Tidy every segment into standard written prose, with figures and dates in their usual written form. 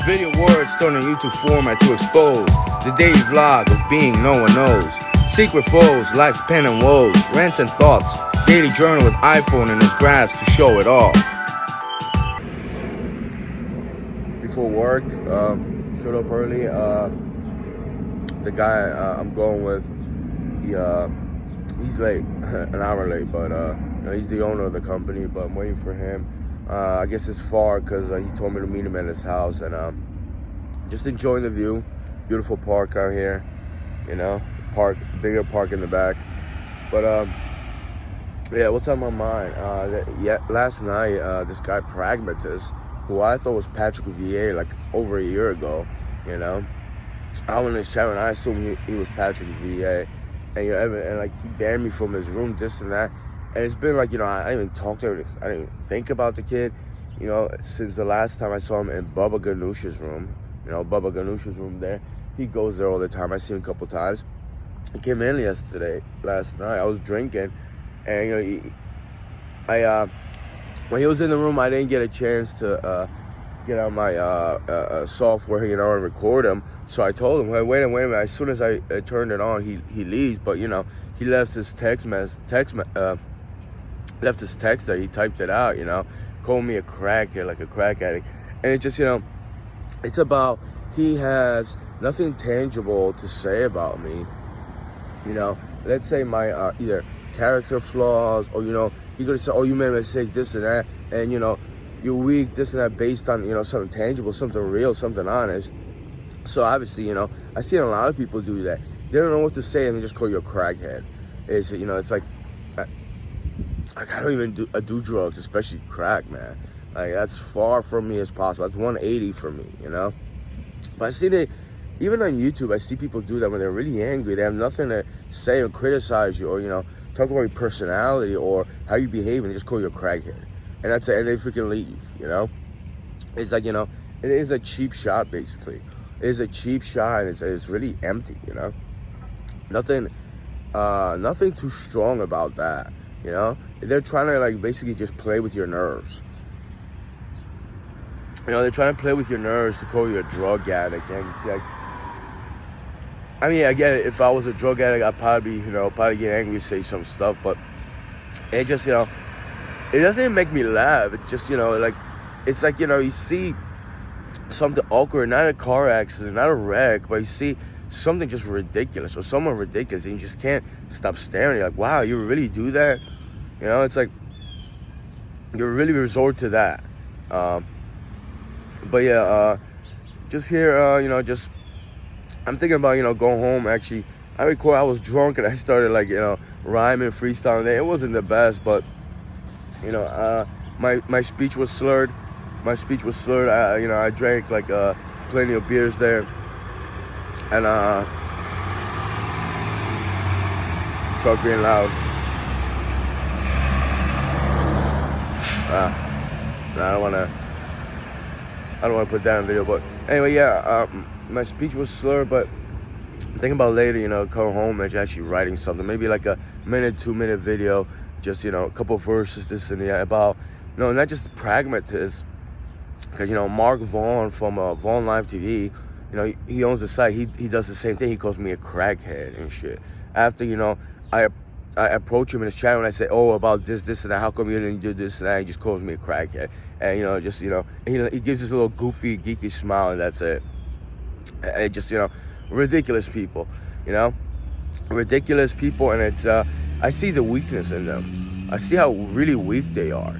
Video words thrown in YouTube format to expose the daily vlog of being no one knows. Secret foes, life's pain and woes, rants and thoughts. Daily journal with iPhone and his graphs to show it off. Before work, showed up early. The guy I'm going with, he's late, an hour late, but he's the owner of the company. But I'm waiting for him. I guess it's far because he told me to meet him at his house, and just enjoying the view. Beautiful park out here, bigger park in the back. But yeah, what's on my mind? Last night, this guy Pragmatist, who I thought was Patrick VA like over a year ago, I went in his chat and I assumed he was Patrick VA, and like he banned me from his room, this and that. And it's been like, I didn't even talk to him. I didn't even think about the kid, since the last time I saw him in Bubba Ganoush's room. Bubba Ganoush's room there. He goes there all the time. I see him a couple times. He came in last night. I was drinking, and when he was in the room, I didn't get a chance to get on my software, and record him. So I told him, hey, wait a minute. As soon as I turned it on, he leaves. But he left his text there. He typed it out. Called me a crackhead, like a crack addict, and it just it's about he has nothing tangible to say about me. Let's say my either character flaws, or he could say, oh, you made a mistake, this and that, and you're weak, this and that, based on something tangible, something real, something honest. So obviously, I see a lot of people do that. They don't know what to say and they just call you a crackhead. It's like I don't even do drugs, especially crack, man. Like, that's far from me as possible. That's 180 for me, But I see that even on YouTube, I see people do that when they're really angry. They have nothing to say or criticize you, or talk about your personality or how you behave, and they just call you a crackhead. And that's it. And they freaking leave. It's like it is a cheap shot, basically. It is a cheap shot, and it's really empty. Nothing too strong about that. They're trying to basically just play with your nerves. They're trying to play with your nerves to call you a drug addict. And it's like, I mean, I get it. If I was a drug addict, I'd probably get angry, say some stuff. But it just, it doesn't even make me laugh. It's just, it's like, you see something awkward, not a car accident, not a wreck, but you see something just ridiculous or someone ridiculous, and you just can't stop staring. You're like, wow, you really do that? It's like you really resort to that. But yeah, just here, I'm thinking about, going home. Actually, I was drunk and I started rhyming, freestyling there. It wasn't the best, but my speech was slurred. I drank plenty of beers there, and truck being loud. I don't want to put that in video, but anyway, yeah. My speech was slurred, but thinking about later, come home and actually writing something, maybe like a 2-minute video, just a couple verses, this and that, about not just the Pragmatist, because Mark Vaughn from Vaughn Live TV, he owns the site. He does the same thing. He calls me a crackhead and shit. After I approach him in his channel and I say, oh, about this and that, how come you didn't do this and that? He just calls me a crackhead, and he gives this little goofy, geeky smile, and that's it. It just ridiculous people, ridiculous people, and it's I see the weakness in them. I see how really weak they are,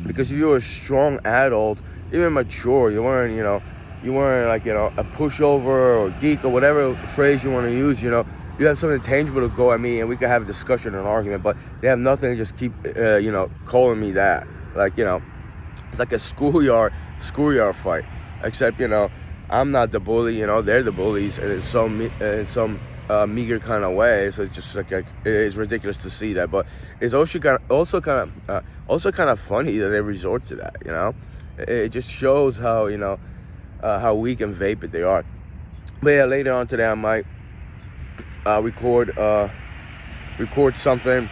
because if you're a strong adult, even mature, you weren't like a pushover or geek or whatever phrase you want to use, you have something tangible to go at me and we could have a discussion and argument, but they have nothing to just keep calling me that. It's like a schoolyard fight, except I'm not the bully, they're the bullies, and in some meager kind of way. So it's just it's ridiculous to see that, but it's also kind of funny that they resort to that. It just shows how weak and vapid they are. But yeah, later on today I might record something,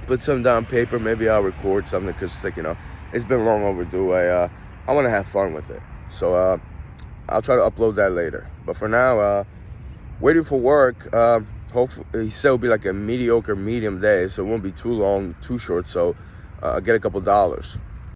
put something down on paper. Maybe I'll record something, because it's been long overdue. I want to have fun with it. So I'll try to upload that later. But for now, waiting for work. Hopefully, he said it'll be like a mediocre medium day, so it won't be too long, too short. So I'll get a couple dollars.